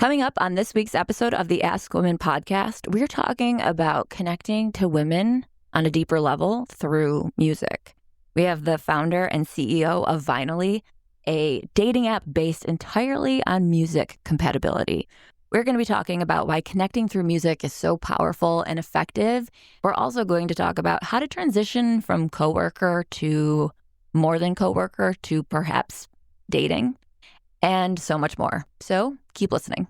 Coming up on this week's episode of the Ask Women podcast, we're talking about connecting to women on a deeper level through music. We have the founder and CEO of Vinyll, a dating app based entirely on music compatibility. We're going to be talking about why connecting through music is so powerful and effective. We're also going to talk about how to transition from coworker to more than coworker to perhaps dating, and so much more. So keep listening.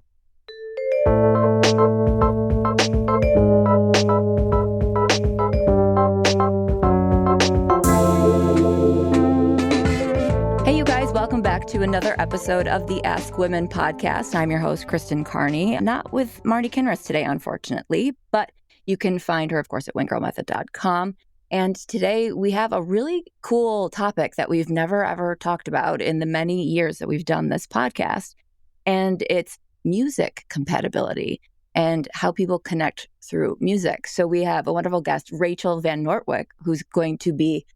Hey, you guys, welcome back to another episode of the Ask Women podcast. I'm your host, Kristen Carney, not with Marni today, unfortunately, but you can find her, of course, at wingirlmethod.com. And today we have a really cool topic that we've never, ever talked about in the many years that we've done this podcast. And it's music compatibility and how people connect through music. So we have a wonderful guest, Rachel Van Nortwick, who's going to be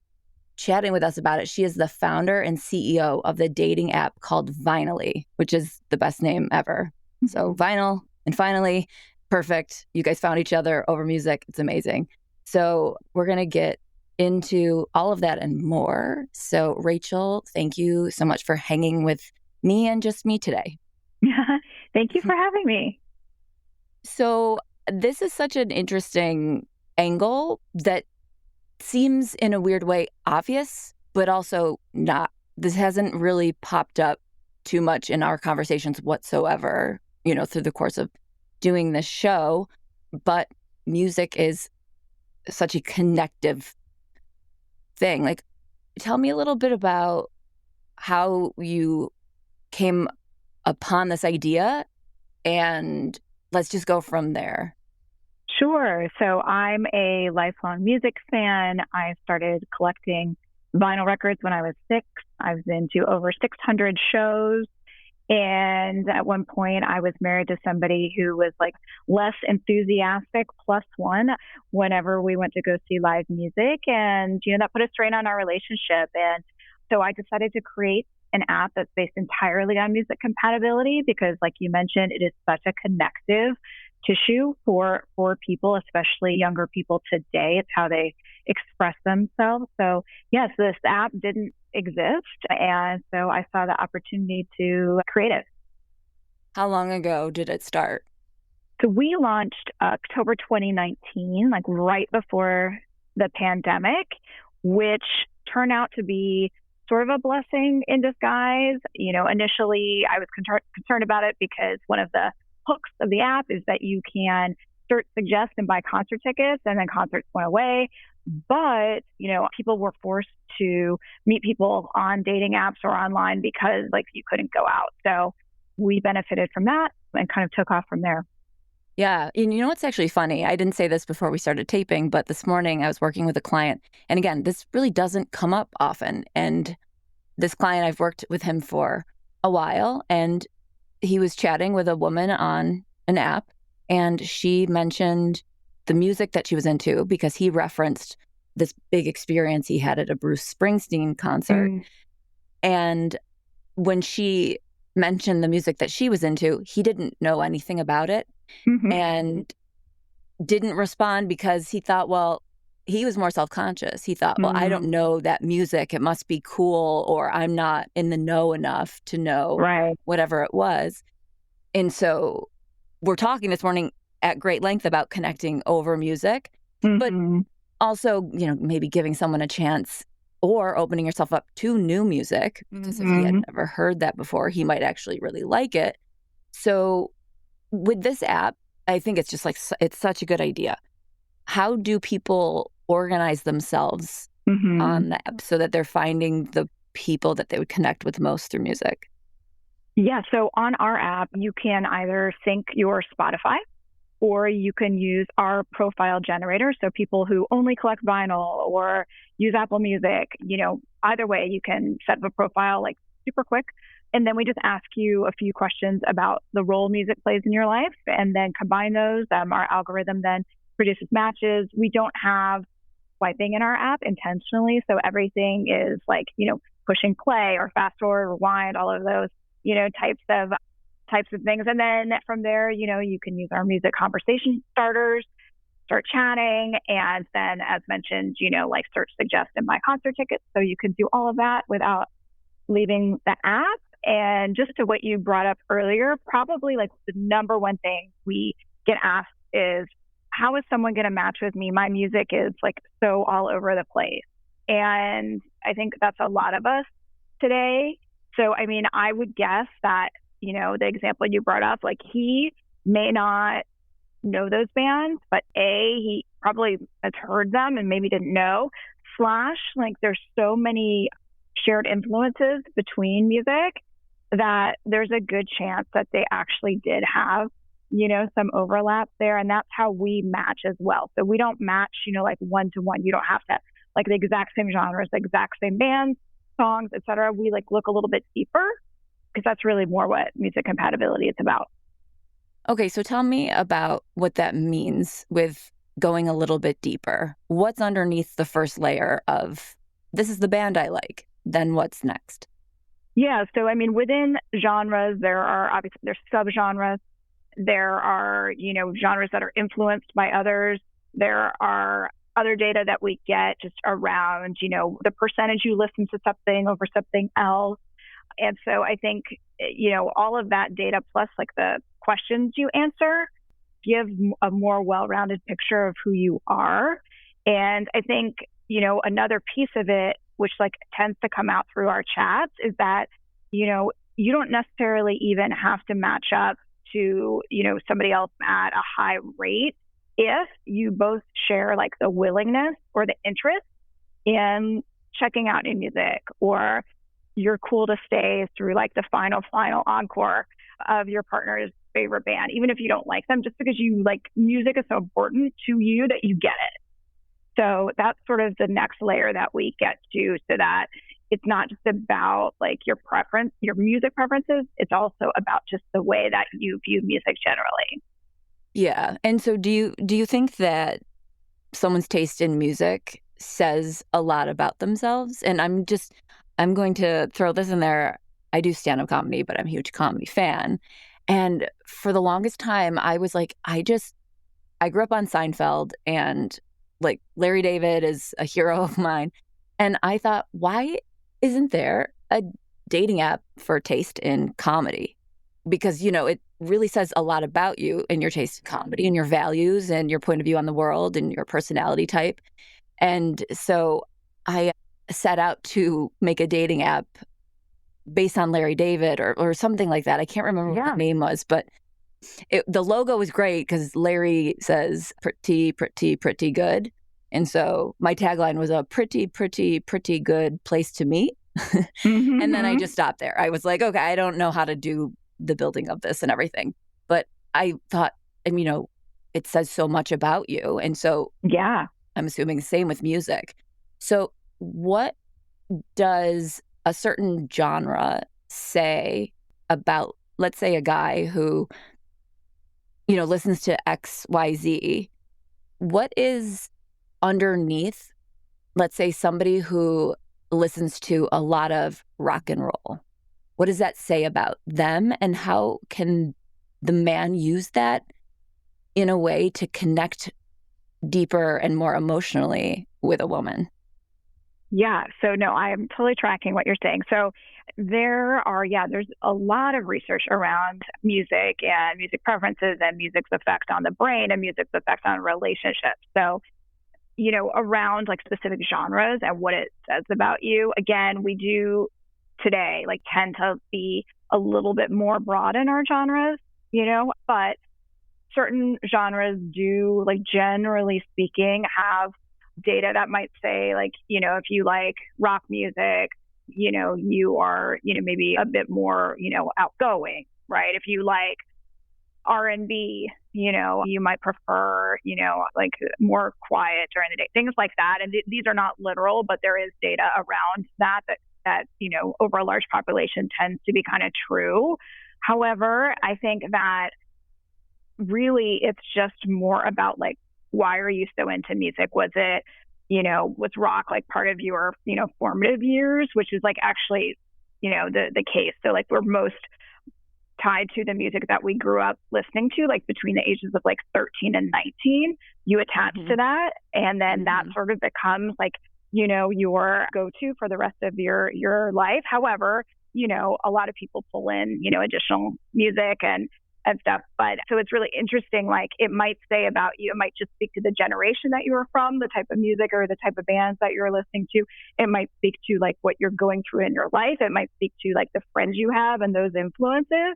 chatting with us about it. She is the founder and CEO of the dating app called Vinyll, which is the best name ever. So Vinyl and finally, perfect. You guys found each other over music. It's amazing. So we're going to get into all of that and more. So Rachel, thank you so much for hanging with me and just me today. Thank you for having me. So this is such an interesting angle that seems in a weird way obvious, but also not. This hasn't really popped up too much in our conversations whatsoever, through the course of doing this show. But music is such a connective thing. Like, tell me a little bit about how you came upon this idea, and let's just go from there. Sure. So I'm a lifelong music fan. I started collecting vinyl records when I was 6. I've been to over 600 shows. And at one point, I was married to somebody who was like less enthusiastic, +1, whenever we went to go see live music. And, that put a strain on our relationship. And so I decided to create an app that's based entirely on music compatibility because, like you mentioned, it is such a connective tissue for people, especially younger people today. It's how they express themselves. So yes, this app didn't exist. And so I saw the opportunity to create it. How long ago did it start? So we launched October 2019, like right before the pandemic, which turned out to be sort of a blessing in disguise. Initially I was concerned about it because one of the hooks of the app is that you can search, suggest, and buy concert tickets, and then concerts went away. But, people were forced to meet people on dating apps or online because you couldn't go out. So we benefited from that and kind of took off from there. Yeah. And what's actually funny? I didn't say this before we started taping, but this morning I was working with a client. And again, this really doesn't come up often. And this client, I've worked with him for a while, and he was chatting with a woman on an app, and she mentioned the music that she was into because he referenced this big experience he had at a Bruce Springsteen concert. And when she mentioned the music that she was into, he didn't know anything about it and didn't respond because he thought, well, he was more self-conscious. He thought, well, I don't know that music. It must be cool, or I'm not in the know enough to know whatever it was. And so we're talking this morning at great length about connecting over music, but also, maybe giving someone a chance or opening yourself up to new music. Because if he had never heard that before, he might actually really like it. So with this app, I think it's just it's such a good idea. How do people organize themselves on the app so that they're finding the people that they would connect with most through music? Yeah. So on our app, you can either sync your Spotify or you can use our profile generator. So people who only collect vinyl or use Apple Music, either way, you can set up a profile super quick. And then we just ask you a few questions about the role music plays in your life and then combine those. Our algorithm then produces matches. We don't have swiping in our app intentionally. So everything is pushing play or fast forward, rewind, all of those, types of types of things. And then from there, you can use our music conversation starters, start chatting. And then, as mentioned, like search, suggest, and buy concert tickets. So you can do all of that without leaving the app. And just to what you brought up earlier, probably like the number one thing we get asked is, how is someone going to match with me? My music is like so all over the place. And I think that's a lot of us today. So, I mean, I would guess that, the example you brought up, like he may not know those bands, but he probably has heard them and maybe didn't know. Slash, like there's so many shared influences between music that there's a good chance that they actually did have, some overlap there. And that's how we match as well. So we don't match, like one to one. You don't have to like the exact same genres, the exact same bands, songs, etc. We like look a little bit deeper because that's really more what music compatibility is about. Okay, so tell me about what that means with going a little bit deeper. What's underneath the first layer of, this is the band I like, then what's next? Yeah, so I mean, within genres, there's subgenres. There are, genres that are influenced by others. There are other data that we get just around, the percentage you listen to something over something else. And so I think, all of that data plus like the questions you answer give a more well-rounded picture of who you are. And I think, another piece of it, which like tends to come out through our chats, is that, you don't necessarily even have to match up to, somebody else at a high rate if you both share like the willingness or the interest in checking out new music, or you're cool to stay through like the final encore of your partner's favorite band, even if you don't like them, just because you like music is so important to you that you get it. So that's sort of the next layer that we get to, so that it's not just about like your music preferences. It's also about just the way that you view music generally. Yeah. And so do you think that someone's taste in music says a lot about themselves? And I'm going to throw this in there. I do stand-up comedy, but I'm a huge comedy fan. And for the longest time, I was like, I grew up on Seinfeld, and like Larry David is a hero of mine. And I thought, why isn't there a dating app for taste in comedy? Because, it really says a lot about you and your taste in comedy and your values and your point of view on the world and your personality type. And so I set out to make a dating app based on Larry David or something like that. I can't remember what the name was, but the logo was great because Larry says pretty, pretty, pretty good. And so my tagline was a pretty, pretty, pretty good place to meet. Mm-hmm. And then I just stopped there. I was like, okay, I don't know how to do the building of this and everything. But I thought, it says so much about you. And so yeah, I'm assuming the same with music. So what does a certain genre say about, let's say, a guy who, listens to XYZ? What is underneath, let's say, somebody who listens to a lot of rock and roll? What does that say about them? And how can the man use that in a way to connect deeper and more emotionally with a woman? Yeah. So no, I am totally tracking what you're saying. So there's a lot of research around music and music preferences and music's effect on the brain and music's effect on relationships. So, around like specific genres and what it says about you. Again, we do today like tend to be a little bit more broad in our genres, but certain genres do, like generally speaking, have data that might say like, if you like rock music, you are, maybe a bit more, outgoing, right? If you like R&B, you might prefer, like more quiet during the day, things like that. And these are not literal, but there is data around that, over a large population tends to be kind of true. However, I think that really it's just more about like, why are you so into music? Was it, was rock like part of your, formative years, which is like actually, the case. So like we're most tied to the music that we grew up listening to, like between the ages of like 13 and 19, you attach to that. And then that sort of becomes like, your go-to for the rest of your life. However, a lot of people pull in, additional music and stuff. But so it's really interesting. Like it might say about you, it might just speak to the generation that you were from, the type of music or the type of bands that you're listening to. It might speak to like what you're going through in your life. It might speak to like the friends you have and those influences.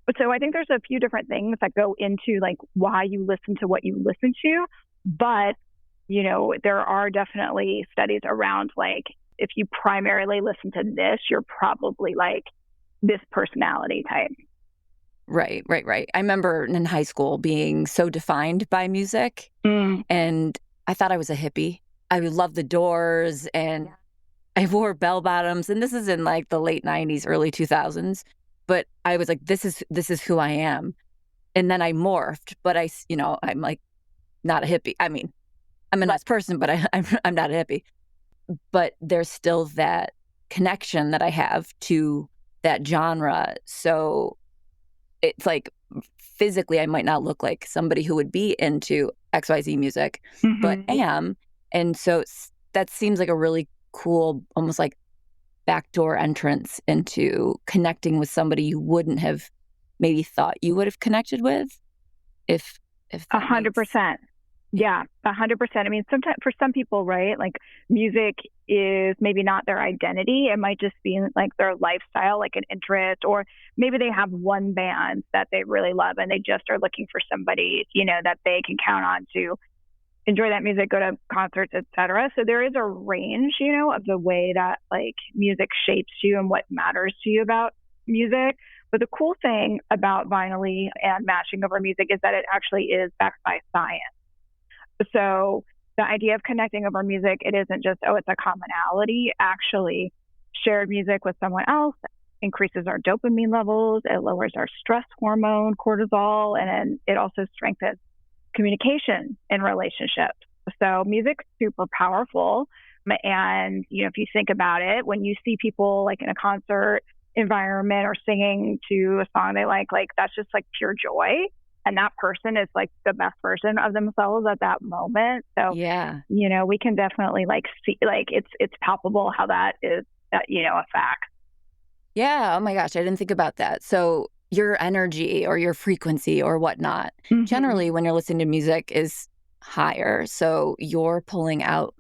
But so I think there's a few different things that go into like why you listen to what you listen to. But, there are definitely studies around like if you primarily listen to this, you're probably like this personality type. Right. I remember in high school being so defined by music, and I thought I was a hippie. I loved the Doors, and I wore bell bottoms, and this is in like the late 90s, early 2000s. But I was like, this is who I am. And then I morphed, but I'm like not a hippie. I mean, I'm a nice person, but I'm not a hippie. But there's still that connection that I have to that genre. So it's like physically I might not look like somebody who would be into XYZ music, but am. And so that seems like a really cool, almost like backdoor entrance into connecting with somebody you wouldn't have maybe thought you would have connected with if 100%. Yeah, 100%. I mean, sometimes for some people, right, like music is maybe not their identity. It might just be like their lifestyle, like an interest, or maybe they have one band that they really love and they just are looking for somebody, that they can count on to enjoy that music, go to concerts, etc. So there is a range, of the way that like music shapes you and what matters to you about music. But the cool thing about Vinyl and matching over music is that it actually is backed by science. So the idea of connecting over music, it isn't just, it's a commonality. Actually, shared music with someone else increases our dopamine levels. It lowers our stress hormone, cortisol, and then it also strengthens communication in relationships. So music's super powerful. And, if you think about it, when you see people like in a concert environment or singing to a song they like that's just like pure joy. And that person is like the best version of themselves at that moment. So, we can definitely like see, like it's palpable how that is, a fact. Yeah. Oh my gosh. I didn't think about that. So your energy or your frequency or whatnot, generally when you're listening to music is higher. So you're pulling out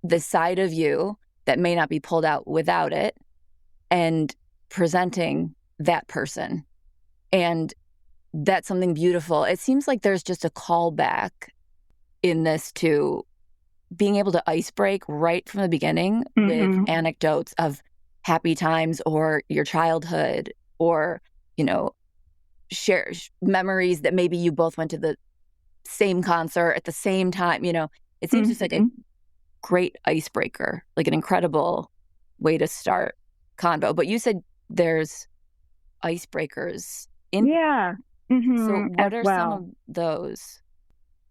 the side of you that may not be pulled out without it and presenting that person. And that's something beautiful. It seems like there's just a callback in this to being able to ice break right from the beginning with anecdotes of happy times or your childhood or, share memories that maybe you both went to the same concert at the same time. It seems just like a great icebreaker, like an incredible way to start convo. But you said there's icebreakers in. Yeah. So what are some of those?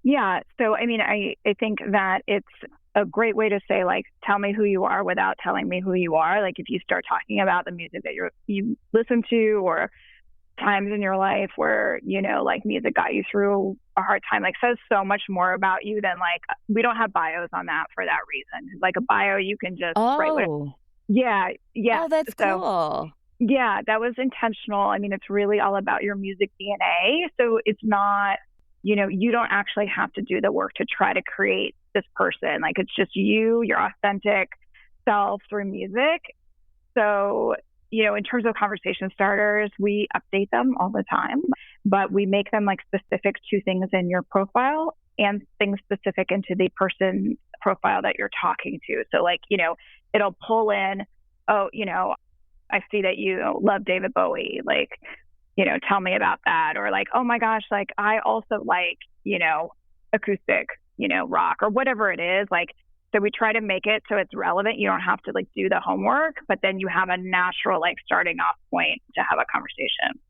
Yeah. So, I mean, I think that it's a great way to say, like, tell me who you are without telling me who you are. Like, if you start talking about the music that you listen to or times in your life where, like music got you through a hard time, like says so much more about you than like, we don't have bios on that for that reason. Like a bio, you can just write whatever. Yeah. Oh, that's cool. Yeah, that was intentional. I mean, it's really all about your music DNA. So it's not, you don't actually have to do the work to try to create this person. Like it's just you, your authentic self through music. So, in terms of conversation starters, we update them all the time, but we make them like specific to things in your profile and things specific into the person's profile that you're talking to. So like, it'll pull in, I see that you love David Bowie, like, tell me about that. Or like, oh my gosh, like I also like, acoustic, rock or whatever it is. Like, so we try to make it so it's relevant. You don't have to like do the homework, but then you have a natural like starting off point to have a conversation.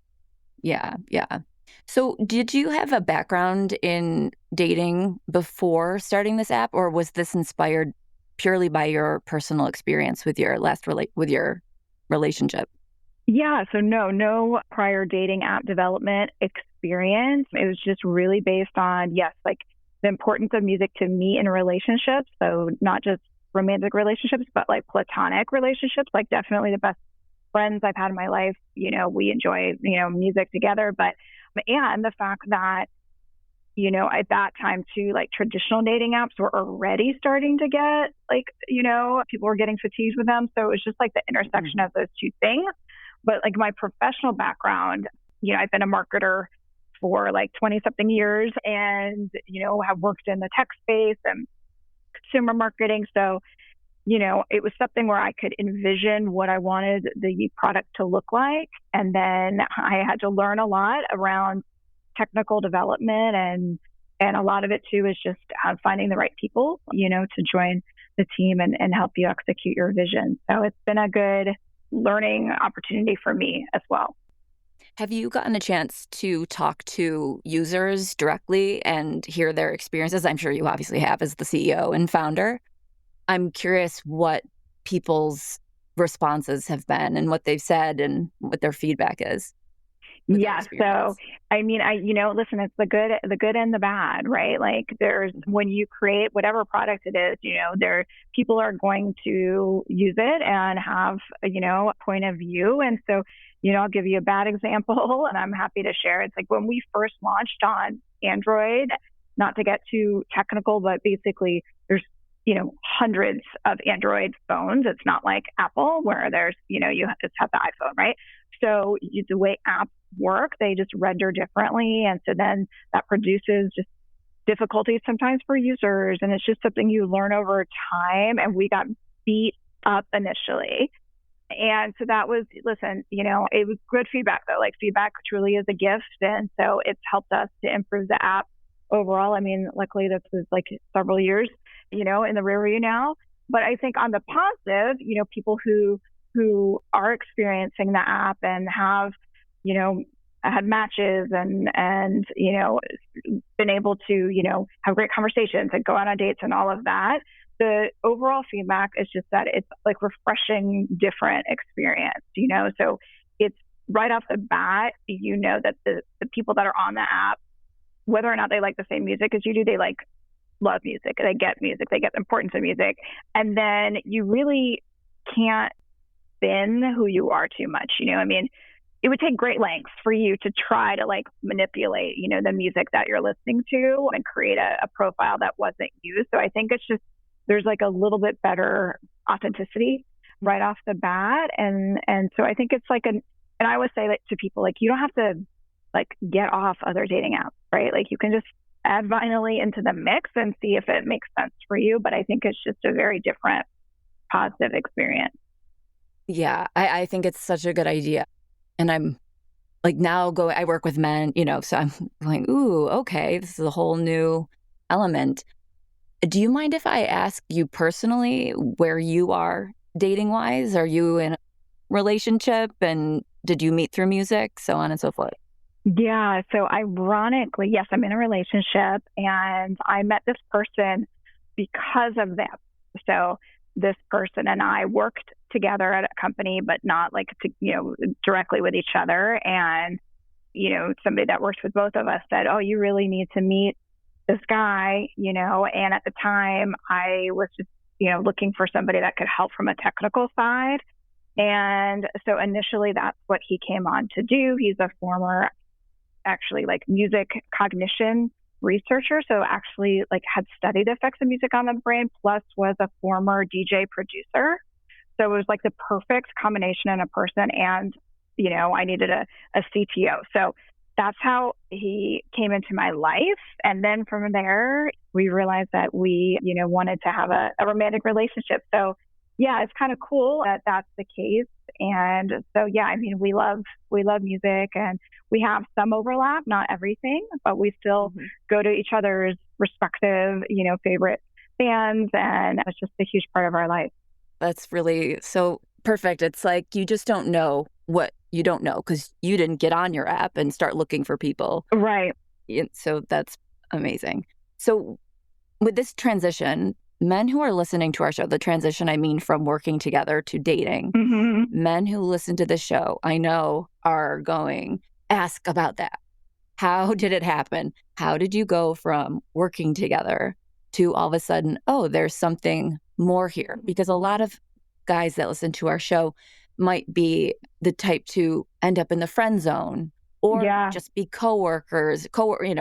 Yeah. Yeah. So did you have a background in dating before starting this app, or was this inspired purely by your personal experience with your with your relationship? Yeah, so no prior dating app development experience. It was just really based on, yes, like the importance of music to me in relationships. So not just romantic relationships, but like platonic relationships, like definitely the best friends I've had in my life. We enjoy, music together, but and the fact that, at that time too, like traditional dating apps were already starting to get like, people were getting fatigued with them. So it was just like the intersection of those two things. But like my professional background, I've been a marketer for like 20 something years and, have worked in the tech space and consumer marketing. So, it was something where I could envision what I wanted the product to look like. And then I had to learn a lot around technical development and a lot of it too is just finding the right people, to join the team and help you execute your vision. So it's been a good learning opportunity for me as well. Have you gotten a chance to talk to users directly and hear their experiences? I'm sure you obviously have as the CEO and founder. I'm curious what people's responses have been and what they've said and what their feedback is with their Yeah. So, experience. I mean, listen, it's the good and the bad, right? Like there's, when you create whatever product it is, there, people are going to use it and have, a point of view. And so, I'll give you a bad example and I'm happy to share. It's like when we first launched on Android, not to get too technical, but basically there's, hundreds of Android phones. It's not like Apple where there's, you just have the iPhone, right? So the way apps work, they just render differently. And so then that produces just difficulties sometimes for users. And it's just something you learn over time. And we got beat up initially. And so that was, listen, it was good feedback though. Like feedback truly is a gift. And so it's helped us to improve the app overall. I mean, luckily this was like several years, in the rear view now. But I think on the positive, people who are experiencing the app and have, had matches and been able to, have great conversations and go out on dates and all of that. The overall feedback is just that it's like refreshing, different experience, so it's right off the bat, that the people that are on the app, whether or not they like the same music as you do, they like love music, they get the importance of music. And then you really can't spin who you are too much. I mean, it would take great lengths for you to try to like manipulate, the music that you're listening to and create a profile that wasn't you. So I think it's just, there's like a little bit better authenticity right off the bat. And so I think it's like and I always say that to people, like, you don't have to like get off other dating apps, right? Like you can just add Vinyll into the mix and see if it makes sense for you. But I think it's just a very different positive experience. Yeah, I think it's such a good idea. And I'm like I work with men, so I'm going, ooh, okay, this is a whole new element. Do you mind if I ask you personally where you are dating wise? Are you in a relationship and did you meet through music, so on and so forth? Yeah. So ironically, yes, I'm in a relationship and I met this person because of that. So this person and I worked together at a company, but not like directly with each other. And, somebody that works with both of us said, oh, you really need to meet this guy, and at the time I was just, looking for somebody that could help from a technical side. And so initially that's what he came on to do. He's a former actually like music cognition researcher. So actually like had studied the effects of music on the brain, plus was a former DJ producer. So it was like the perfect combination in a person. And, I needed a CTO. So that's how he came into my life. And then from there, we realized that we, wanted to have a romantic relationship. So yeah, it's kind of cool that that's the case. And so, yeah, I mean, we love music and we have some overlap, not everything, but we still go to each other's respective, favorite bands. And it's just a huge part of our life. That's really so perfect. It's like you just don't know what you don't know because you didn't get on your app and start looking for people. Right. So that's amazing. So with this transition, men who are listening to our show, the transition I mean from working together to dating, men who listen to the show, I know, are going, ask about that. How did it happen? How did you go from working together to all of a sudden, oh, there's something more here? Because a lot of guys that listen to our show might be the type to end up in the friend zone or Yeah. just be coworkers.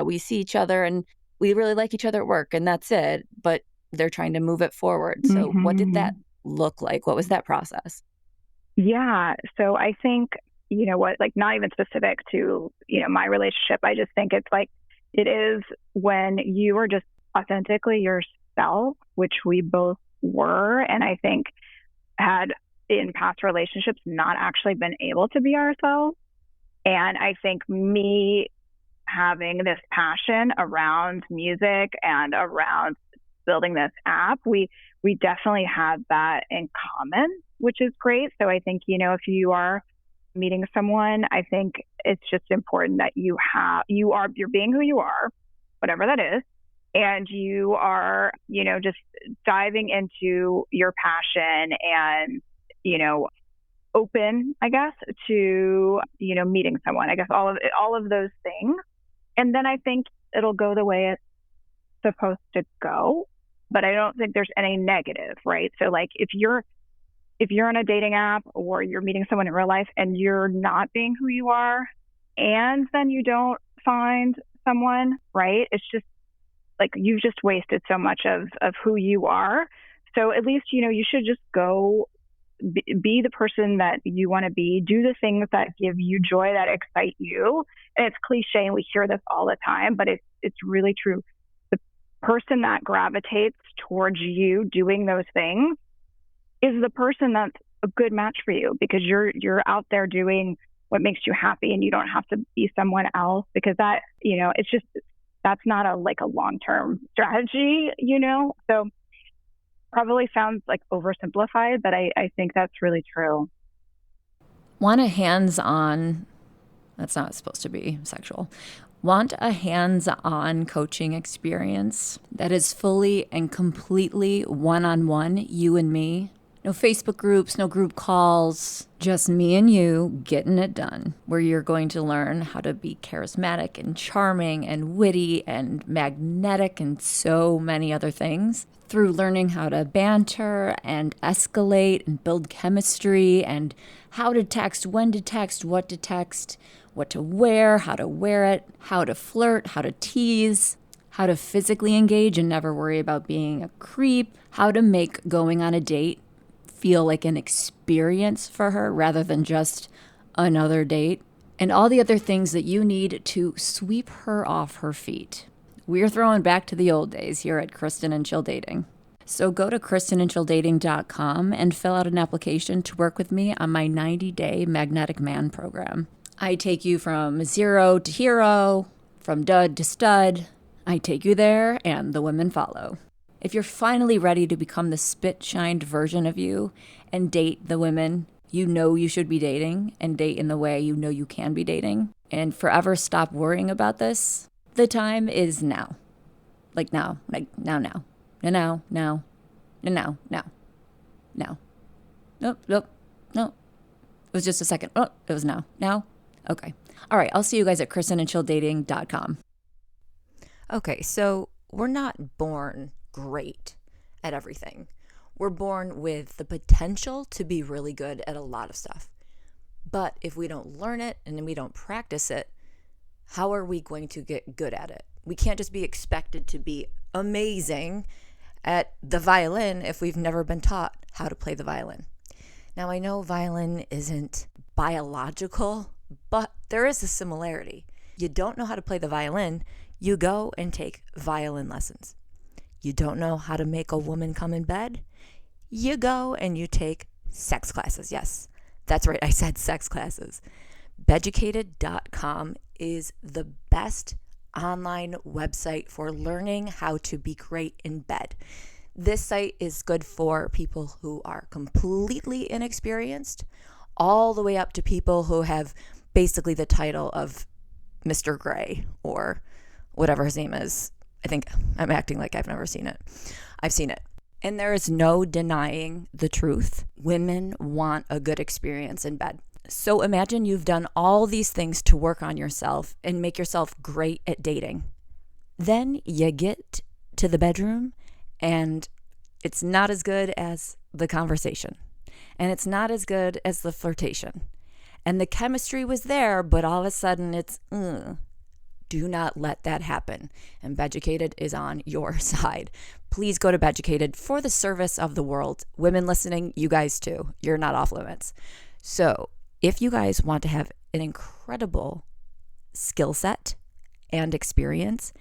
We see each other and we really like each other at work and that's it. But they're trying to move it forward. So what did that look like? What was that process? Yeah. So I think, like not even specific to, my relationship. I just think it's like, it is when you are just authentically yourself, which we both were. And I think had in past relationships not actually been able to be ourselves. And I think me having this passion around music and around building this app, we definitely have that in common, which is great. So I think, if you are meeting someone, I think it's just important that you're being who you are, whatever that is, and you are, just diving into your passion and, open, I guess, to, meeting someone, I guess all of those things. And then I think it'll go the way it's supposed to go, but I don't think there's any negative, right? So like if you're on a dating app or you're meeting someone in real life and you're not being who you are and then you don't find someone, right? It's just like you've just wasted so much of who you are. So at least, you should just go be the person that you want to be, do the things that give you joy, that excite you. And it's cliche and we hear this all the time, but it's really true. The person that gravitates towards you doing those things is the person that's a good match for you because you're out there doing what makes you happy and you don't have to be someone else because that, it's just, that's not a long-term strategy, So probably sounds like oversimplified, but I think that's really true. Want a hands-on, that's not supposed to be sexual. Want a hands-on coaching experience that is fully and completely one-on-one, you and me. No Facebook groups, no group calls, just me and you getting it done, where you're going to learn how to be charismatic and charming and witty and magnetic and so many other things through learning how to banter and escalate and build chemistry and how to text, when to text, what to wear, how to wear it, how to flirt, how to tease, how to physically engage and never worry about being a creep, how to make going on a date feel like an experience for her rather than just another date, and all the other things that you need to sweep her off her feet. We're throwing back to the old days here at Kristen and Chill Dating. So go to KristenandChillDating.com and fill out an application to work with me on my 90-day Magnetic Man program. I take you from zero to hero, from dud to stud. I take you there and the women follow. If you're finally ready to become the spit-shined version of you and date the women you know you should be dating and date in the way you know you can be dating and forever stop worrying about this, the time is now. Like now. Now. Nope. It was just a second. Oh, it was now. Now? Okay. All right, I'll see you guys at KristenandChillDating.com. Okay, so we're not born great at everything. We're born with the potential to be really good at a lot of stuff. But if we don't learn it and then we don't practice it, how are we going to get good at it? We can't just be expected to be amazing at the violin if we've never been taught how to play the violin. Now, I know violin isn't biological, but there is a similarity. You don't know how to play the violin, you go and take violin lessons. You don't know how to make a woman come in bed? You go and you take sex classes. Yes, that's right. I said sex classes. Beducated.com is the best online website for learning how to be great in bed. This site is good for people who are completely inexperienced, all the way up to people who have basically the title of Mr. Gray or whatever his name is. I think I'm acting like I've never seen it. I've seen it. And there is no denying the truth. Women want a good experience in bed. So imagine you've done all these things to work on yourself and make yourself great at dating. Then you get to the bedroom and it's not as good as the conversation. And it's not as good as the flirtation. And the chemistry was there, but all of a sudden it's, do not let that happen. And Beducated is on your side. Please go to Beducated for the service of the world. Women listening, you guys too. You're not off limits. So if you guys want to have an incredible skill set and experience,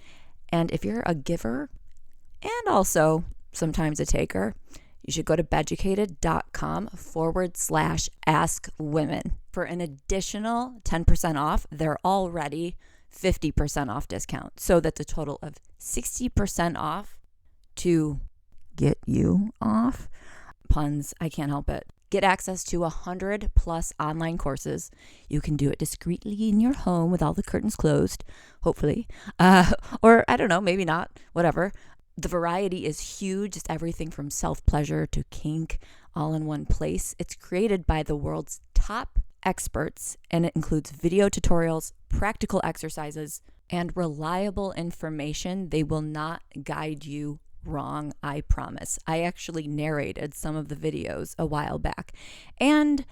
and if you're a giver and also sometimes a taker, you should go to beducated.com/askwomen for an additional 10% off their already 50% off discount. So that's a total of 60% off to get you off. Puns, I can't help it. Get access to 100 plus online courses. You can do it discreetly in your home with all the curtains closed, hopefully. Or I don't know, maybe not, whatever. The variety is huge. It's everything from self-pleasure to kink, all in one place. It's created by the world's top experts, and it includes video tutorials, practical exercises, and reliable information. They will not guide you wrong, I promise. I actually narrated some of the videos a while back. And,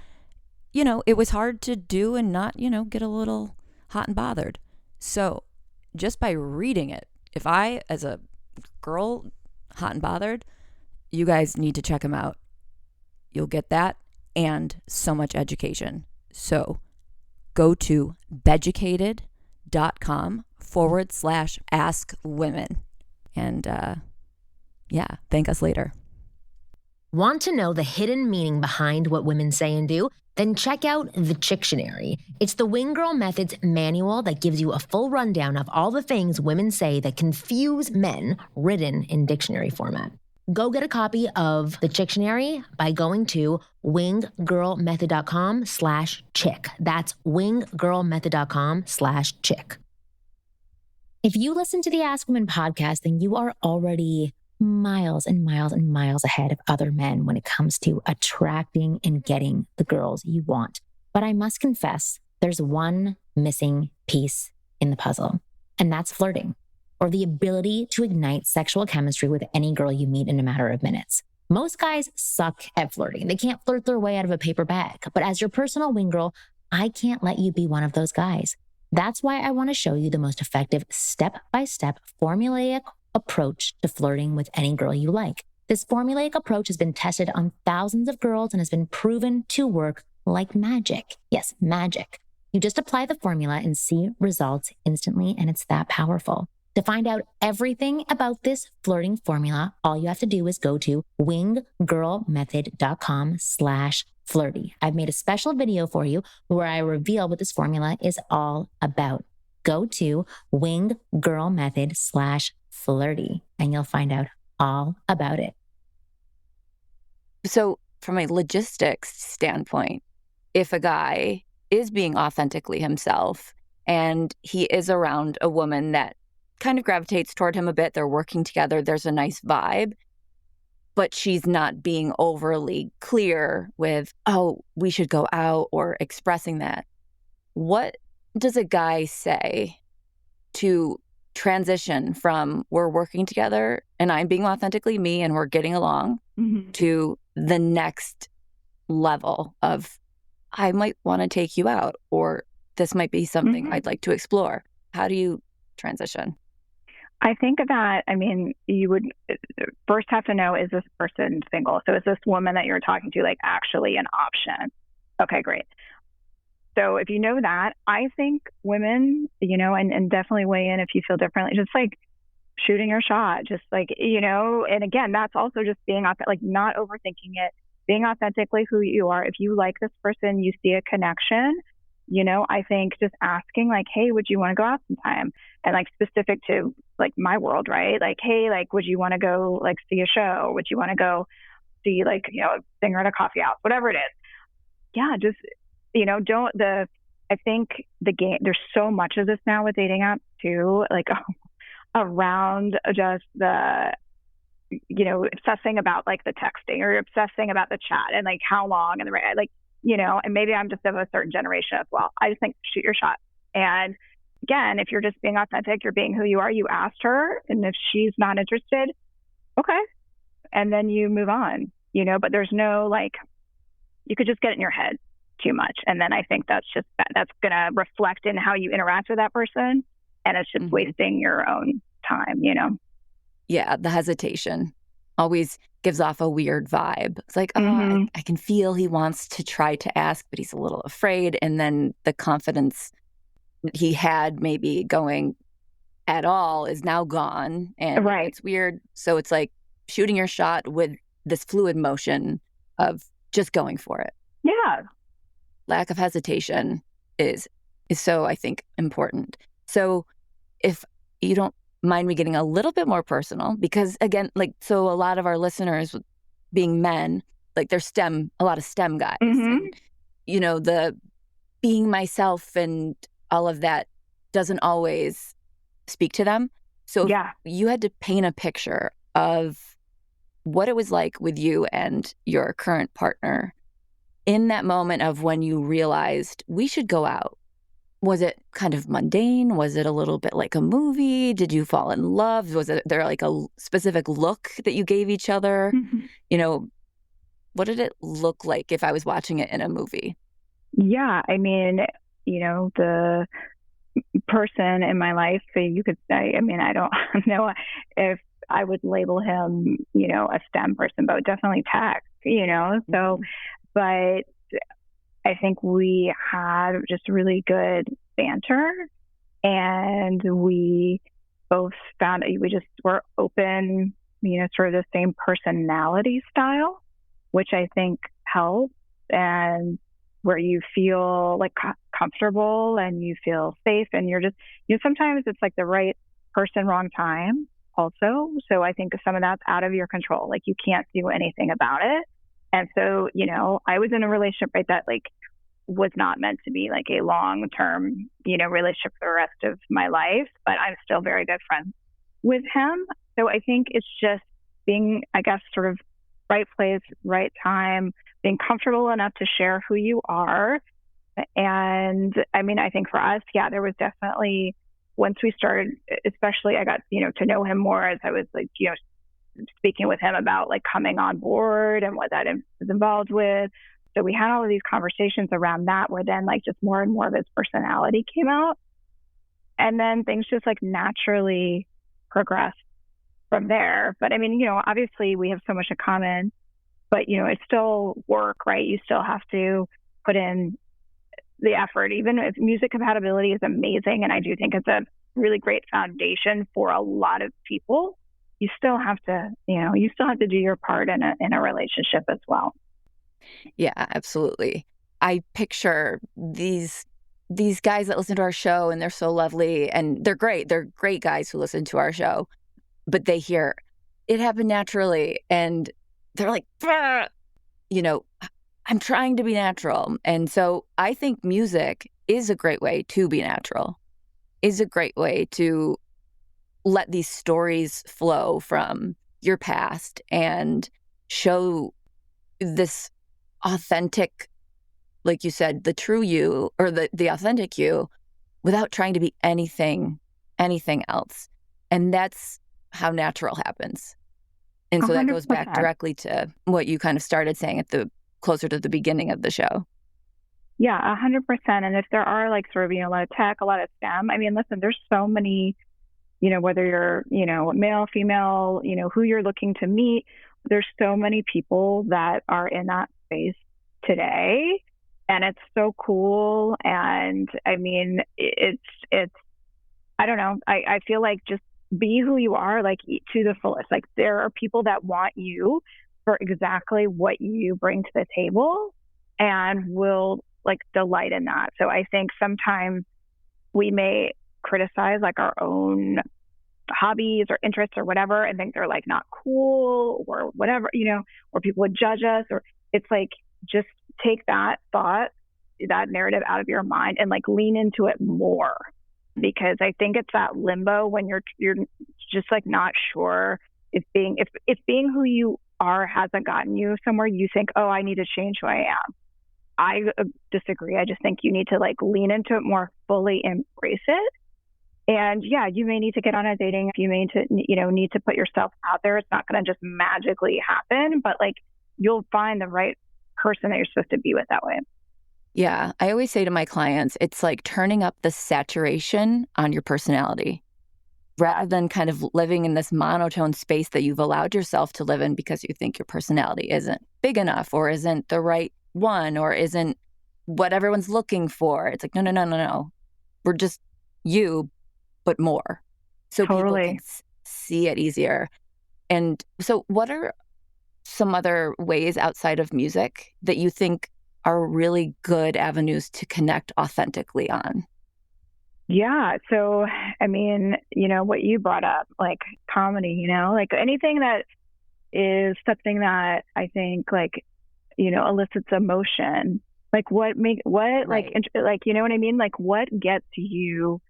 it was hard to do and not, get a little hot and bothered. So just by reading it, if I, as a girl, hot and bothered, you guys need to check them out. You'll get that and so much education. So go to beducated.com/askwomen and thank us later. Want to know the hidden meaning behind what women say and do? Then check out the Chictionary. It's the Wing Girl Method's manual that gives you a full rundown of all the things women say that confuse men, written in dictionary format. Go get a copy of the Chictionary by going to winggirlmethod.com/chick. That's winggirlmethod.com/chick. If you listen to the Ask Women podcast, then you are already miles and miles and miles ahead of other men when it comes to attracting and getting the girls you want. But I must confess, there's one missing piece in the puzzle, and that's flirting, or the ability to ignite sexual chemistry with any girl you meet in a matter of minutes. Most guys suck at flirting. They can't flirt their way out of a paper bag. But as your personal wing girl, I can't let you be one of those guys. That's why I want to show you the most effective step-by-step formulaic approach to flirting with any girl you like. This formulaic approach has been tested on thousands of girls and has been proven to work like magic. Yes, magic. You just apply the formula and see results instantly, and it's that powerful. To find out everything about this flirting formula, all you have to do is go to winggirlmethod.com/flirty. I've made a special video for you where I reveal what this formula is all about. Go to winggirlmethod/flirty and you'll find out all about it. So from a logistics standpoint, if a guy is being authentically himself and he is around a woman that kind of gravitates toward him a bit, they're working together, there's a nice vibe, but she's not being overly clear with, oh, we should go out, or expressing that. What does a guy say to transition from we're working together and I'm being authentically me and we're getting along to the next level of, I might want to take you out, or this might be something I'd like to explore? How do you transition? I think that, you would first have to know, is this person single? So is this woman that you're talking to actually an option? Okay, great. So if you know that, I think women, and definitely weigh in if you feel differently, just shooting your shot, and again, that's also just being not overthinking it, being authentically who you are. If you like this person, you see a connection, I think just asking hey, would you want to go out sometime? And specific to my world, right? Hey, would you want to go see a show? Would you want to go see a singer at a coffee house, whatever it is? Yeah, just, I think the game, there's so much of this now with dating apps too, around just the, obsessing about like the texting or obsessing about the chat and like how long and and maybe I'm just of a certain generation as well. I just think shoot your shot. And again, if you're just being authentic, you're being who you are, you asked her. And if she's not interested, okay. And then you move on, but there's no you could just get it in your head too much. And then I think that's going to reflect in how you interact with that person. And it's just wasting your own time, Yeah, the hesitation always gives off a weird vibe. It's like, I can feel he wants to try to ask, but he's a little afraid. And then the confidence that he had maybe going at all is now gone. And it's weird. So it's like shooting your shot with this fluid motion of just going for it. Yeah. Lack of hesitation is so, I think, important. So if you don't mind me getting a little bit more personal, because again, so a lot of our listeners being men, they're a lot of STEM guys. And, the being myself and all of that doesn't always speak to them. So if you had to paint a picture of what it was like with you and your current partner in that moment of when you realized we should go out. Was it kind of mundane? Was it a little bit like a movie? Did you fall in love? Was there a specific look that you gave each other? What did it look like if I was watching it in a movie? Yeah, I mean, the person in my life, you could say, I don't know if I would label him, a STEM person, but definitely tech, so, but I think we had just really good banter, and we both found we just were open, sort of the same personality style, which I think helps, and where you feel comfortable and you feel safe, and you're just, sometimes it's like the right person, wrong time also. So I think some of that's out of your control. You can't do anything about it. And so, I was in a relationship, right, that was not meant to be a long-term, relationship for the rest of my life, but I'm still very good friends with him. So I think it's just being, I guess, sort of right place, right time, being comfortable enough to share who you are. And I think for us, there was definitely, once we started, especially I got, to know him more as I was speaking with him about coming on board and what that was involved with. So we had all of these conversations around that, where then just more and more of his personality came out. And then things just naturally progressed from there. But obviously we have so much in common, but it's still work, right? You still have to put in the effort, even if music compatibility is amazing. And I do think it's a really great foundation for a lot of people. You still have to, do your part in a relationship as well. Yeah, absolutely. I picture these guys that listen to our show, and they're so lovely and they're great. They're great guys who listen to our show, but they hear it happened naturally and they're like, I'm trying to be natural. And so I think music is a great way to be natural, is a great way to let these stories flow from your past and show this authentic, like you said, the true you, or the authentic you, without trying to be anything else. And that's how natural happens. And so 100%. That goes back directly to what you kind of started saying closer to the beginning of the show. Yeah, 100%. And if there are sort of, a lot of tech, a lot of STEM, listen, there's so many, whether you're, male, female, who you're looking to meet, there's so many people that are in that space today. And it's so cool. And it's I don't know. I feel like just be who you are, to the fullest. There are people that want you for exactly what you bring to the table and will delight in that. So I think sometimes we may criticize our own hobbies or interests or whatever and think they're not cool or whatever, or people would judge us, or it's just take that thought, that narrative out of your mind and lean into it more, because I think it's that limbo when you're just not sure if being who you are hasn't gotten you somewhere, you think, oh, I need to change who I am. I disagree. I just think you need to like lean into it more, fully embrace it. And yeah, you may need to get on a dating. You may need to put yourself out there. It's not going to just magically happen, but like you'll find the right person that you're supposed to be with that way. Yeah. I always say to my clients, it's like turning up the saturation on your personality rather than kind of living in this monotone space that you've allowed yourself to live in because you think your personality isn't big enough or isn't the right one or isn't what everyone's looking for. It's like, no. We're just you, but more. So Totally. People can see it easier. And so what are some other ways outside of music that you think are really good avenues to connect authentically on? Yeah. So, I mean, what you brought up, like comedy, like anything that is something that I think like, elicits emotion. Like Right. you know what I mean? Like what gets you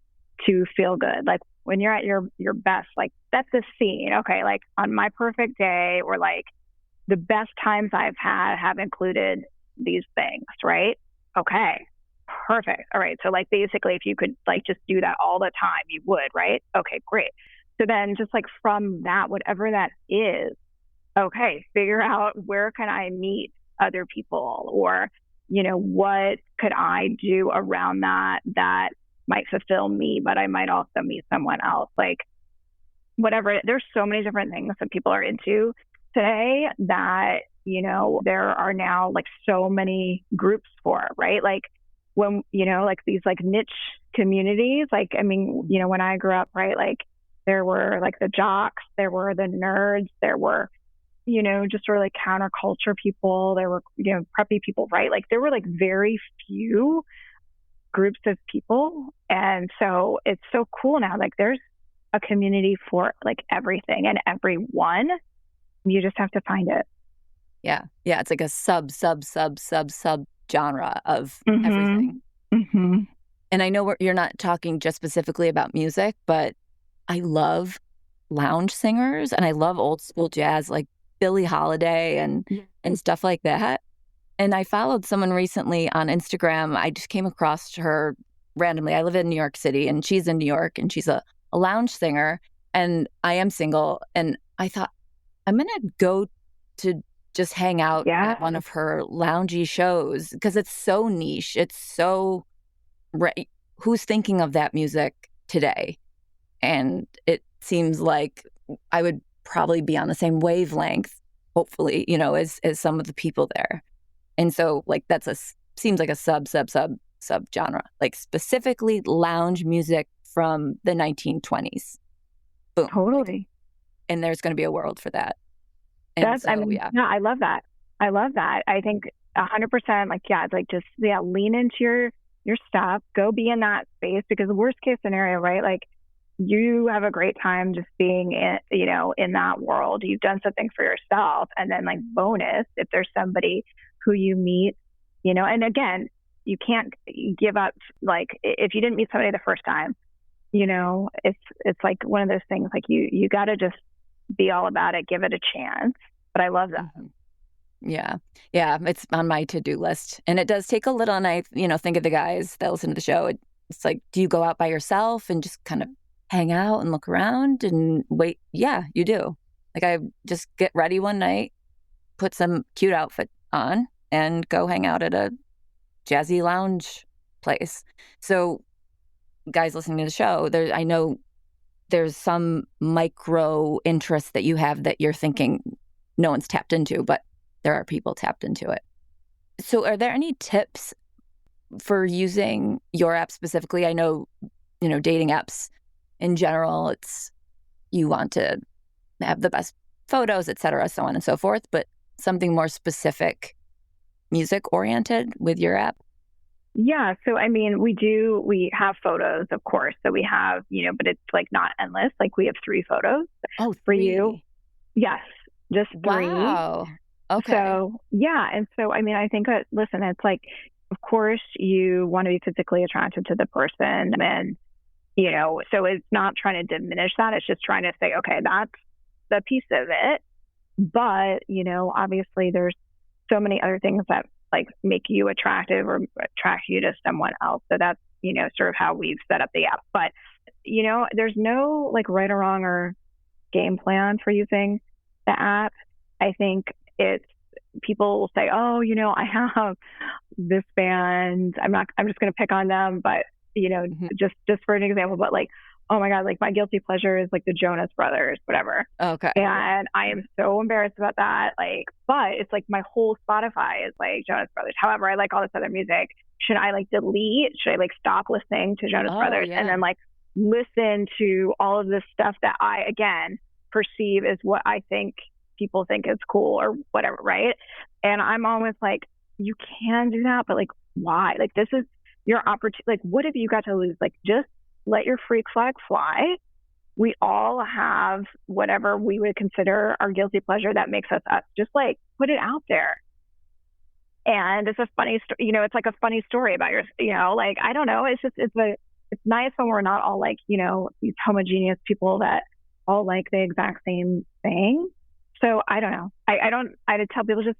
to feel good? Like when you're at your best, like that's a scene. Okay. Like on my perfect day or like the best times I've had have included these things, right? Okay. Perfect. All right. So like basically if you could like just do that all the time, you would, right? Okay, great. So then just like from that, whatever that is, okay, figure out where can I meet other people or, what could I do around that might fulfill me, but I might also meet someone else. Like whatever, there's so many different things that people are into today that, there are now like so many groups for, right? Like when, like these like niche communities, like, I mean, when I grew up, right, like there were like the jocks, there were the nerds, there were, just sort of like counterculture people, there were, preppy people, right? Like there were like very few groups of people. And so it's so cool now. Like there's a community for like everything and everyone. You just have to find it. Yeah. Yeah. It's like a sub genre of Mm-hmm. everything. Mm-hmm. And I know you're not talking just specifically about music, but I love lounge singers and I love old school jazz like Billie Holiday and stuff like that. And I followed someone recently on Instagram. I just came across her randomly. I live in New York City and she's in New York and she's a lounge singer and I am single. And I thought, I'm going to go to just hang out at one of her loungy shows because it's so niche. It's so, who's thinking of that music today? And it seems like I would probably be on the same wavelength, hopefully, as some of the people there. And so like seems like a sub genre, like specifically lounge music from the 1920s. Boom. Totally. And there's going to be a world for that. And I love that. I think 100%, like, yeah, like just, lean into your stuff, go be in that space because the worst case scenario, right? Like you have a great time just being in, in that world. You've done something for yourself. And then like bonus, if there's somebody who you meet, and again, you can't give up. Like if you didn't meet somebody the first time, it's like one of those things, like you got to just be all about it, give it a chance. But I love that. Yeah. Yeah. It's on my to-do list. And it does take a little, and I, think of the guys that listen to the show. It's like, do you go out by yourself and just kind of hang out and look around and wait? Yeah, you do. Like I just get ready one night, put some cute outfit on and go hang out at a jazzy lounge place. So guys listening to the show, I know there's some micro interest that you have that you're thinking no one's tapped into, but there are people tapped into it. So are there any tips for using your app specifically? I know, dating apps in general, it's you want to have the best photos, et cetera, so on and so forth, but something more specific, music oriented with your app? Yeah. So, I mean, we have photos, of course. So we have, but it's like not endless. Like we have 3 photos for you. Yes. Just 3. Wow. Okay. So, yeah. And so, I mean, I think that, listen, it's like, of course you want to be physically attracted to the person and, so it's not trying to diminish that. It's just trying to say, okay, that's the piece of it. But, obviously there's so many other things that like make you attractive or attract you to someone else. So that's, sort of how we've set up the app. But, there's no like right or wrong or game plan for using the app. I think it's people will say, oh, I have this band. I'm just going to pick on them, but just for an example, but like, oh my God, like my guilty pleasure is like the Jonas Brothers, whatever. Okay. And I am so embarrassed about that. Like, but it's like my whole Spotify is like Jonas Brothers. However, I like all this other music. Should I like delete? Should I like stop listening to Jonas Brothers and then like listen to all of this stuff that I, again, perceive as what I think people think is cool or whatever, right? And I'm always like, you can do that, but like, why? Like, this is your opportunity. Like, what have you got to lose? Like, just let your freak flag fly. We all have whatever we would consider our guilty pleasure that makes us us. Just like put it out there. And it's a funny story, it's like a funny story about like, I don't know. It's nice when we're not all like, these homogeneous people that all like the exact same thing. So I don't know. I'd tell people just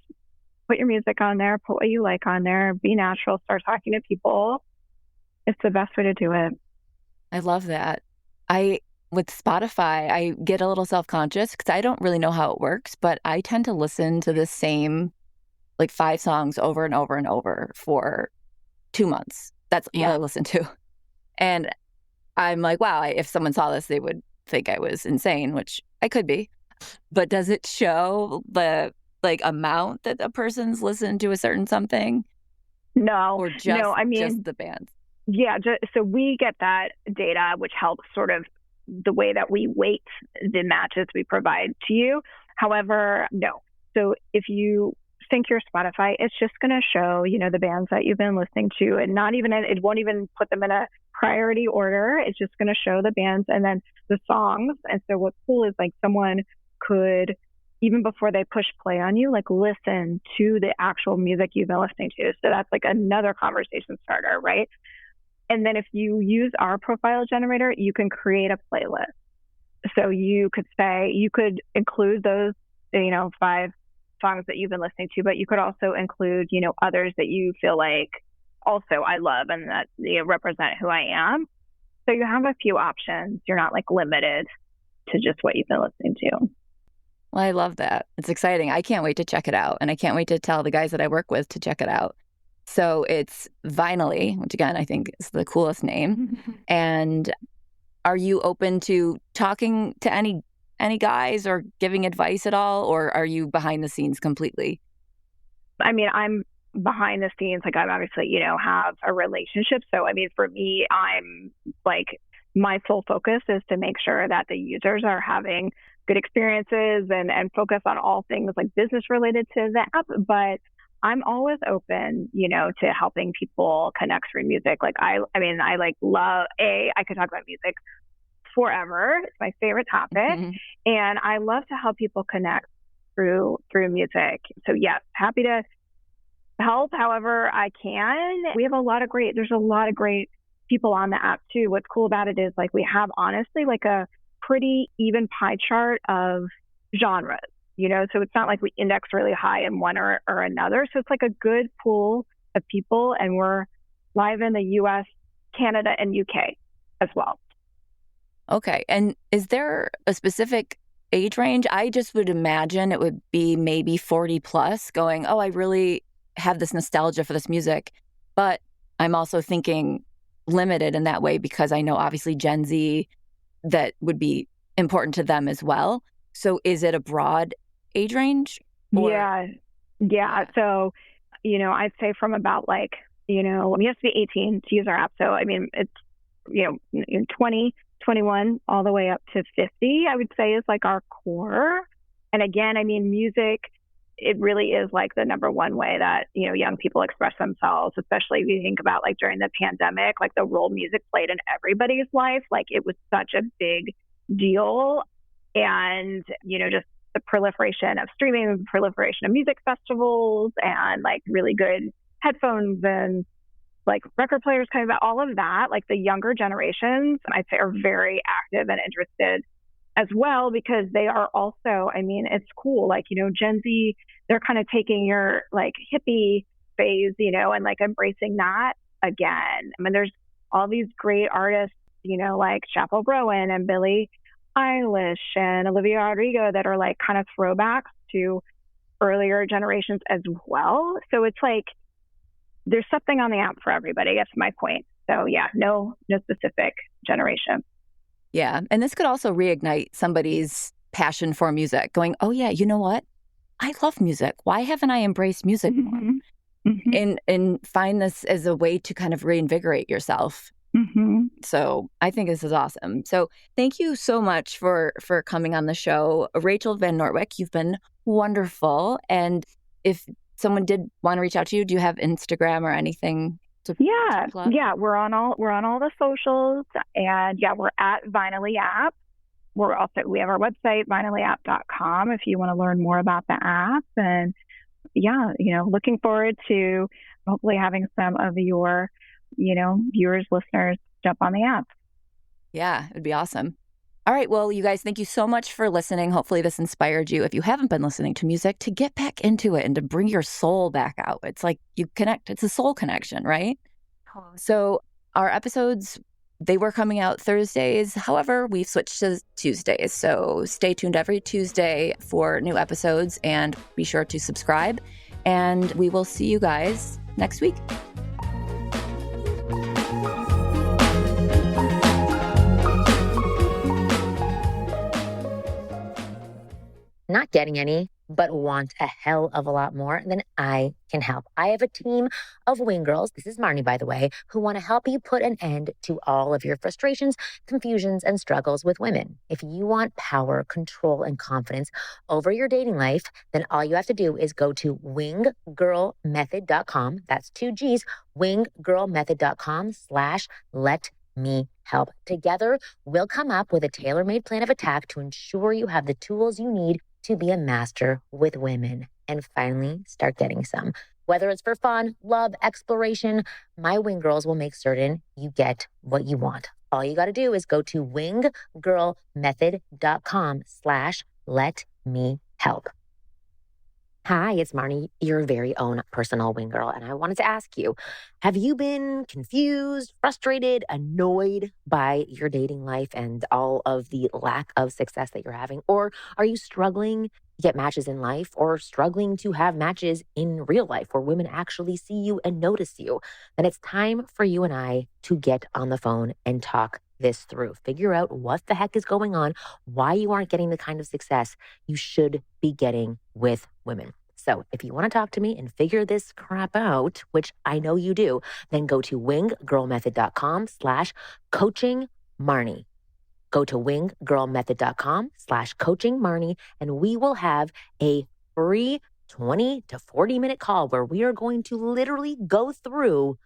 put your music on there, put what you like on there, be natural, start talking to people. It's the best way to do it. I love that. With Spotify, I get a little self-conscious because I don't really know how it works, but I tend to listen to the same like 5 songs over and over and over for 2 months. That's all I listen to. And I'm like, wow, if someone saw this, they would think I was insane, which I could be. But does it show the like amount that a person's listened to a certain something? No. Or just, no, I mean, just the bands? Yeah. So we get that data, which helps sort of the way that we weight the matches we provide to you. However, no. So if you sync your Spotify, it's just going to show, the bands that you've been listening to, and it won't even put them in a priority order. It's just going to show the bands and then the songs. And so what's cool is like someone could, even before they push play on you, like listen to the actual music you've been listening to. So that's like another conversation starter, right? And then if you use our profile generator, you can create a playlist. So you could include those, 5 songs that you've been listening to, but you could also include, others that you feel like also I love and that they represent who I am. So you have a few options. You're not like limited to just what you've been listening to. Well, I love that. It's exciting. I can't wait to check it out. And I can't wait to tell the guys that I work with to check it out. So it's Vinyll, which again, I think is the coolest name. And are you open to talking to any guys or giving advice at all? Or are you behind the scenes completely? I mean, I'm behind the scenes. Like I'm obviously, have a relationship. So, I mean, for me, I'm like, my sole focus is to make sure that the users are having good experiences and focus on all things like business related to the app. But I'm always open, to helping people connect through music. Like I could talk about music forever. It's my favorite topic. Mm-hmm. And I love to help people connect through music. So yes, happy to help however I can. There's a lot of great people on the app too. What's cool about it is like we have honestly like a pretty even pie chart of genres. So it's not like we index really high in one or another. So it's like a good pool of people, and we're live in the US, Canada, and UK as well. Okay. And is there a specific age range? I just would imagine it would be maybe 40 plus going, oh, I really have this nostalgia for this music. But I'm also thinking limited in that way because I know obviously Gen Z, that would be important to them as well. So is it a broad age range? Or? Yeah. So, I'd say from about like, you have to be 18 to use our app. So, I mean, it's, 20, 21, all the way up to 50, I would say is like our core. And again, I mean, music, it really is like the number one way that, young people express themselves, especially if you think about like during the pandemic, like the role music played in everybody's life. Like it was such a big deal. And, just the proliferation of streaming, the proliferation of music festivals and like really good headphones and like record players coming about, all of that, like the younger generations, I'd say are very active and interested as well, because they are also, I mean, it's cool. Like, Gen Z, they're kind of taking your like hippie phase, and like embracing that again. I mean, there's all these great artists, like Chappell Rowan and Billie Eilish and Olivia Rodrigo that are like kind of throwbacks to earlier generations as well. So it's like there's something on the app for everybody. That's my point. So yeah, no specific generation. Yeah. And this could also reignite somebody's passion for music, going, oh yeah, you know what? I love music. Why haven't I embraced music more? And find this as a way to kind of reinvigorate yourself. So I think this is awesome. So thank you so much for coming on the show. Rachel Van Nortwick, you've been wonderful. And if someone did want to reach out to you, do you have Instagram or anything to plug? Yeah, we're on all the socials, and yeah, we're at Vinyll app. We have our website, vinyllapp.com, if you want to learn more about the app. And yeah, looking forward to hopefully having some of your, viewers, listeners jump on the app. Yeah, it'd be awesome. All right. Well, you guys, thank you so much for listening. Hopefully this inspired you, if you haven't been listening to music, to get back into it and to bring your soul back out. It's like you connect. It's a soul connection, right? So our episodes, they were coming out Thursdays. However, we've switched to Tuesdays. So stay tuned every Tuesday for new episodes, and be sure to subscribe. And we will see you guys next week. Not getting any, but want a hell of a lot more, then I can help. I have a team of wing girls, this is Marni, by the way, who want to help you put an end to all of your frustrations, confusions, and struggles with women. If you want power, control, and confidence over your dating life, then all you have to do is go to winggirlmethod.com. That's 2 G's, winggirlmethod.com/let me help. Together, we'll come up with a tailor-made plan of attack to ensure you have the tools you need to be a master with women and finally start getting some. Whether it's for fun, love, exploration, my wing girls will make certain you get what you want. All you got to do is go to winggirlmethod.com/let me help. Hi, it's Marni, your very own personal wing girl, and I wanted to ask you, have you been confused, frustrated, annoyed by your dating life and all of the lack of success that you're having? Or are you struggling to get matches in life, or struggling to have matches in real life where women actually see you and notice you? Then it's time for you and I to get on the phone and talk this through. Figure out what the heck is going on, why you aren't getting the kind of success you should be getting with women. So if you want to talk to me and figure this crap out, which I know you do, then go to winggirlmethod.com/coachingmarni. Go to winggirlmethod.com/coachingmarni, and we will have a free 20 to 40 minute call where we are going to literally go through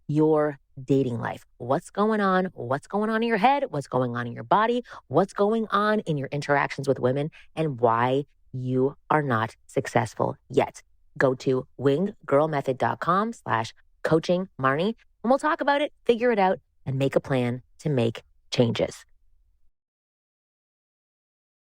your dating life. What's going on? What's going on in your head? What's going on in your body? What's going on in your interactions with women, and why you are not successful yet. Go to winggirlmethod.com/coachingmarni, and we'll talk about it, figure it out, and make a plan to make changes.